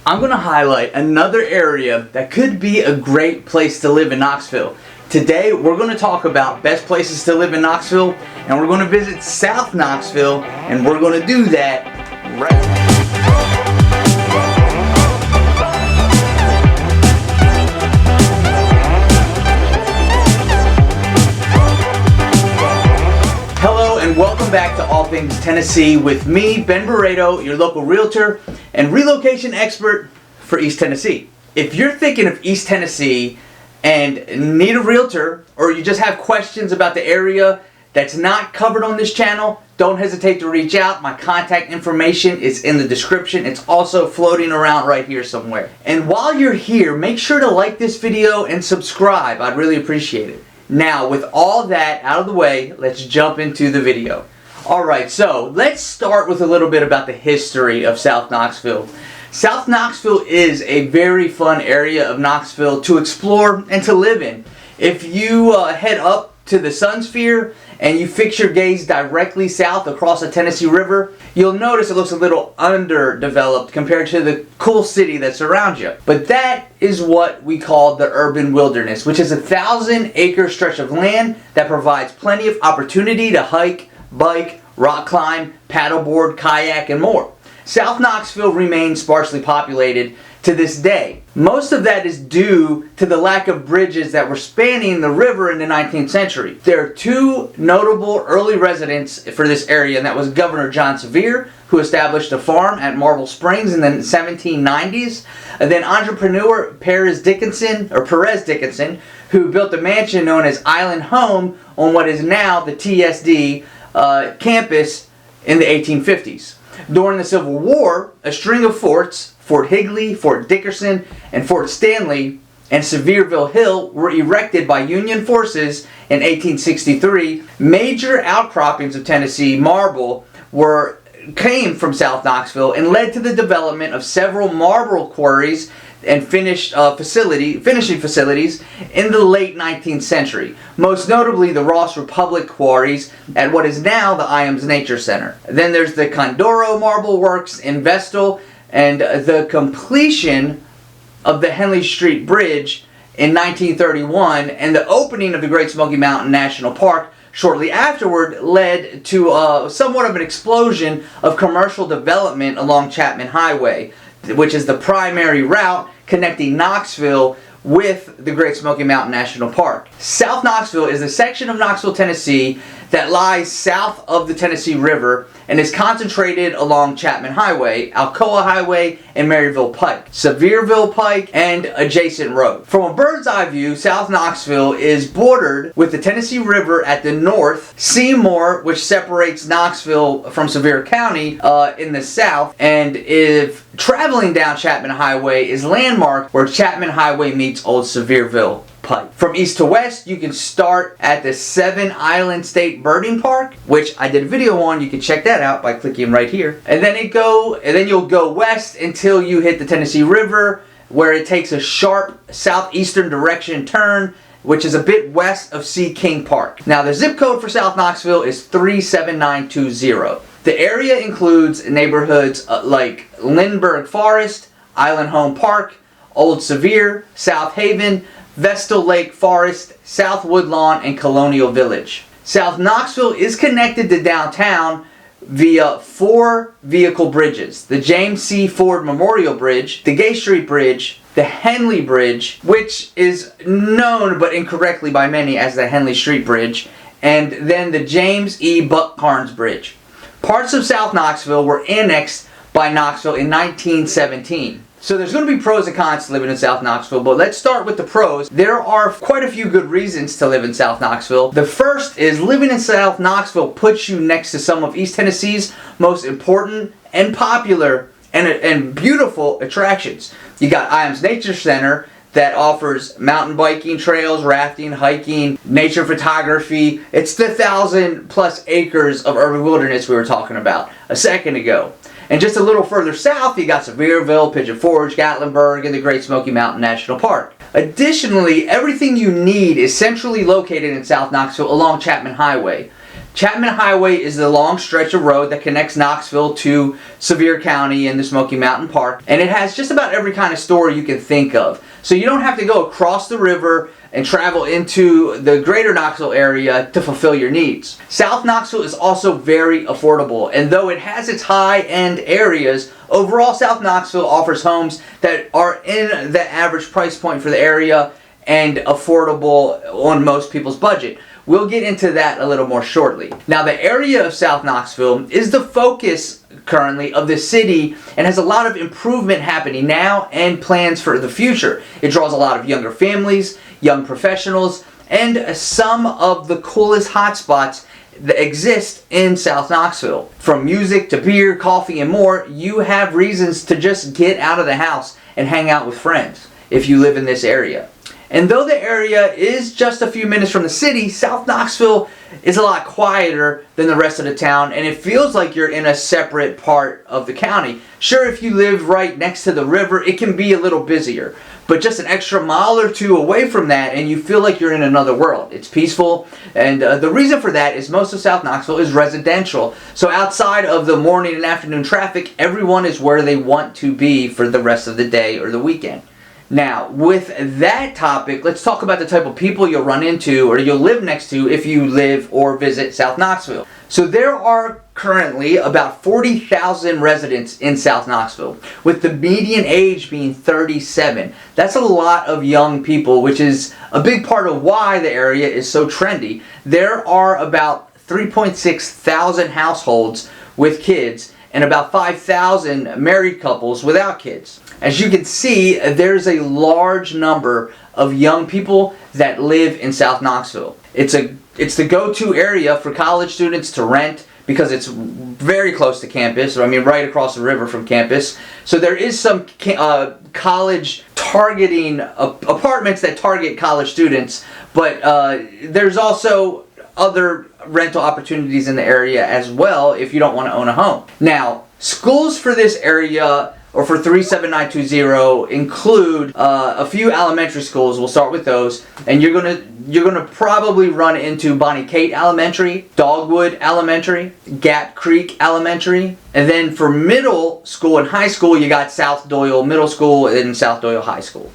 I'm going to highlight another area that could be a great place to live in Knoxville. Today we're going to talk about best places to live in Knoxville, and we're going to visit South Knoxville, and we're going to do that right now. Welcome back to All Things Tennessee with me, Ben Barreto, your local realtor and relocation expert for East Tennessee. If you're thinking of East Tennessee and need a realtor, or you just have questions about the area that's not covered on this channel, don't hesitate to reach out. My contact information is in the description. It's also floating around right here somewhere. And while you're here, make sure to like this video and subscribe. I'd really appreciate it. Now, with all that out of the way, let's jump into the video. Alright, so let's start with a little bit about the history of South Knoxville. South Knoxville is a very fun area of Knoxville to explore and to live in. If you head up to the Sun Sphere and you fix your gaze directly south across the Tennessee River, you'll notice it looks a little underdeveloped compared to the cool city that surrounds you. But that is what we call the urban wilderness, which is a 1,000-acre stretch of land that provides plenty of opportunity to hike, bike, rock climb, paddleboard, kayak, and more. South Knoxville remains sparsely populated to this day. Most of that is due to the lack of bridges that were spanning the river in the 19th century. There are two notable early residents for this area, and that was Governor John Sevier, who established a farm at Marble Springs in the 1790s, and then entrepreneur Perez Dickinson, who built a mansion known as Island Home on what is now the TSD campus in the 1850s. During the Civil War, a string of forts, Fort Higley, Fort Dickerson, and Fort Stanley, and Sevierville Hill were erected by Union forces in 1863. Major outcroppings of Tennessee marble came from South Knoxville and led to the development of several marble quarries and finishing facilities in the late 19th century. Most notably the Ross Republic quarries at what is now the Iams Nature Center. Then there's the Condoro Marble Works in Vestal, and the completion of the Henley Street Bridge in 1931 and the opening of the Great Smoky Mountain National Park shortly afterward led to somewhat of an explosion of commercial development along Chapman Highway, which is the primary route connecting Knoxville with the Great Smoky Mountain National Park. South Knoxville is a section of Knoxville, Tennessee that lies south of the Tennessee River and is concentrated along Chapman Highway, Alcoa Highway, and Maryville Pike, Sevierville Pike, and adjacent roads. From a bird's eye view, South Knoxville is bordered with the Tennessee River at the north, Seymour, which separates Knoxville from Sevier County in the south, and if traveling down Chapman Highway is landmarked where Chapman Highway meets Old Sevierville Pike. From east to west, you can start at the Seven Island State Birding Park, which I did a video on. You can check that out by clicking right here. And then you'll go west until you hit the Tennessee River, where it takes a sharp southeastern direction turn, which is a bit west of Sea King Park. Now, the zip code for South Knoxville is 37920. The area includes neighborhoods like Lindbergh Forest, Island Home Park, Old Sevier, South Haven, Vestal Lake Forest, South Woodlawn, and Colonial Village. South Knoxville is connected to downtown via 4 vehicle bridges: the James C. Ford Memorial Bridge, the Gay Street Bridge, the Henley Bridge, which is known but incorrectly by many as the Henley Street Bridge, and then the James E. Buck Carnes Bridge. Parts of South Knoxville were annexed by Knoxville in 1917. So there's going to be pros and cons to living in South Knoxville, but let's start with the pros. There are quite a few good reasons to live in South Knoxville. The first is living in South Knoxville puts you next to some of East Tennessee's most important and popular and beautiful attractions. You got Iams Nature Center that offers mountain biking trails, rafting, hiking, nature photography. It's the 1,000+ acres of urban wilderness we were talking about a second ago. And just a little further south, you got Sevierville, Pigeon Forge, Gatlinburg, and the Great Smoky Mountain National Park. Additionally, everything you need is centrally located in South Knoxville along Chapman Highway. Chapman Highway is the long stretch of road that connects Knoxville to Sevier County and the Smoky Mountain Park, and it has just about every kind of store you can think of. So you don't have to go across the river and travel into the greater Knoxville area to fulfill your needs. South Knoxville is also very affordable, and though it has its high-end areas, overall South Knoxville offers homes that are in the average price point for the area and affordable on most people's budget. We'll get into that a little more shortly. Now, the area of South Knoxville is the focus currently of the city and has a lot of improvement happening now and plans for the future. It draws a lot of younger families, young professionals, and some of the coolest hotspots that exist in South Knoxville. From music to beer, coffee, and more, you have reasons to just get out of the house and hang out with friends if you live in this area. And though the area is just a few minutes from the city, South Knoxville is a lot quieter than the rest of the town, and it feels like you're in a separate part of the county. Sure, if you live right next to the river, it can be a little busier, but just an extra mile or two away from that and you feel like you're in another world. It's peaceful, and the reason for that is most of South Knoxville is residential. So outside of the morning and afternoon traffic, everyone is where they want to be for the rest of the day or the weekend. Now, with that topic, let's talk about the type of people you'll run into or you'll live next to if you live or visit South Knoxville. So there are currently about 40,000 residents in South Knoxville, with the median age being 37. That's a lot of young people, which is a big part of why the area is so trendy. There are about 3.6 thousand households with kids and about 5,000 married couples without kids. As you can see, there's a large number of young people that live in South Knoxville. It's the go-to area for college students to rent because it's very close to campus, or I mean right across the river from campus. So there is some college targeting apartments that target college students, but there's also other rental opportunities in the area as well if you don't want to own a home. Now, schools for this area or for 37920 include a few elementary schools. We'll start with those, and you're gonna probably run into Bonnie Kate Elementary, Dogwood Elementary, Gap Creek Elementary, and then for middle school and high school you got South Doyle Middle School and South Doyle High School.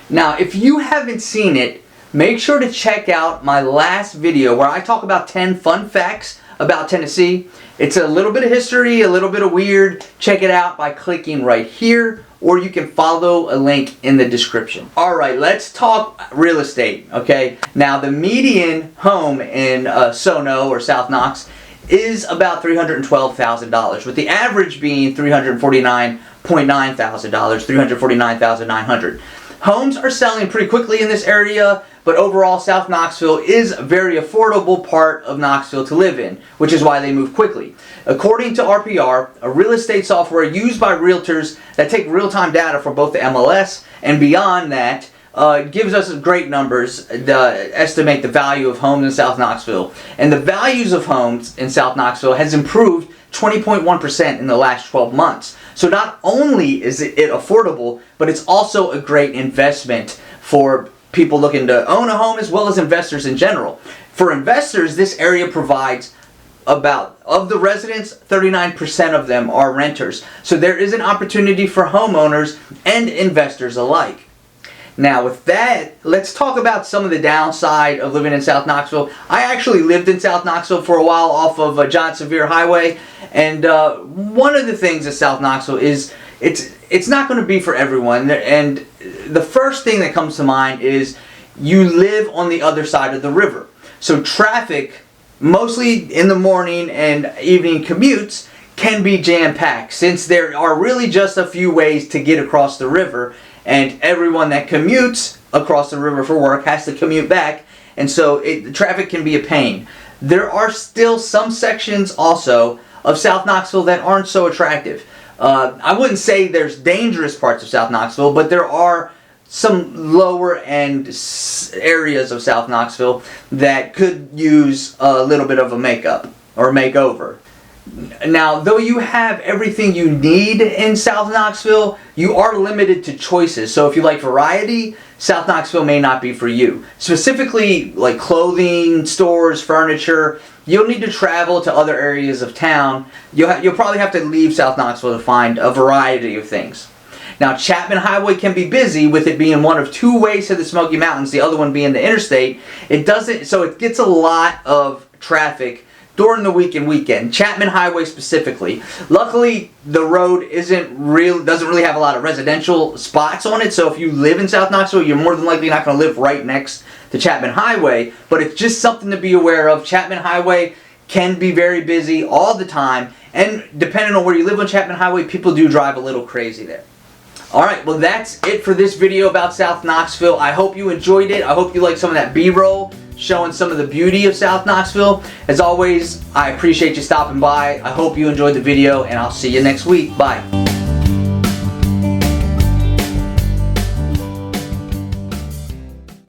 Now, if you haven't seen it, make sure to check out my last video where I talk about 10 fun facts about Tennessee. It's a little bit of history, a little bit of weird. Check it out by clicking right here, or you can follow a link in the description. Alright, let's talk real estate, okay? Now, the median home in Sono or South Knox is about $312,000, with the average being $349,900, $349,900. Homes are selling pretty quickly in this area, but overall South Knoxville is a very affordable part of Knoxville to live in, which is why they move quickly. According to RPR, a real estate software used by realtors that take real-time data for both the MLS and beyond that, gives us great numbers to estimate the value of homes in South Knoxville. And the values of homes in South Knoxville has improved 20.1% in the last 12 months. So not only is it affordable, but it's also a great investment for people looking to own a home as well as investors in general. For investors, this area provides of the residents, 39% of them are renters. So there is an opportunity for homeowners and investors alike. Now with that, let's talk about some of the downside of living in South Knoxville. I actually lived in South Knoxville for a while off of John Sevier Highway, and one of the things at South Knoxville is it's not going to be for everyone. And the first thing that comes to mind is you live on the other side of the river. So traffic, mostly in the morning and evening commutes, can be jam-packed since there are really just a few ways to get across the river, and everyone that commutes across the river for work has to commute back, and so traffic can be a pain. There are still some sections also of South Knoxville that aren't so attractive. I wouldn't say there's dangerous parts of South Knoxville, but there are some lower end areas of South Knoxville that could use a little bit of a makeup or makeover. Now, though you have everything you need in South Knoxville, you are limited to choices. So if you like variety, South Knoxville may not be for you. Specifically, like clothing, stores, furniture, you'll need to travel to other areas of town. You'll probably have to leave South Knoxville to find a variety of things. Now, Chapman Highway can be busy with it being one of two ways to the Smoky Mountains, the other one being the interstate. So it gets a lot of traffic during the week and weekend. Chapman Highway specifically. Luckily, the road doesn't really have a lot of residential spots on it, so if you live in South Knoxville, you're more than likely not going to live right next to Chapman Highway, but it's just something to be aware of. Chapman Highway can be very busy all the time, and depending on where you live on Chapman Highway, people do drive a little crazy there. Alright, well that's it for this video about South Knoxville. I hope you enjoyed it. I hope you liked some of that B-roll showing some of the beauty of South Knoxville. As always, I appreciate you stopping by. I hope you enjoyed the video, and I'll see you next week. Bye.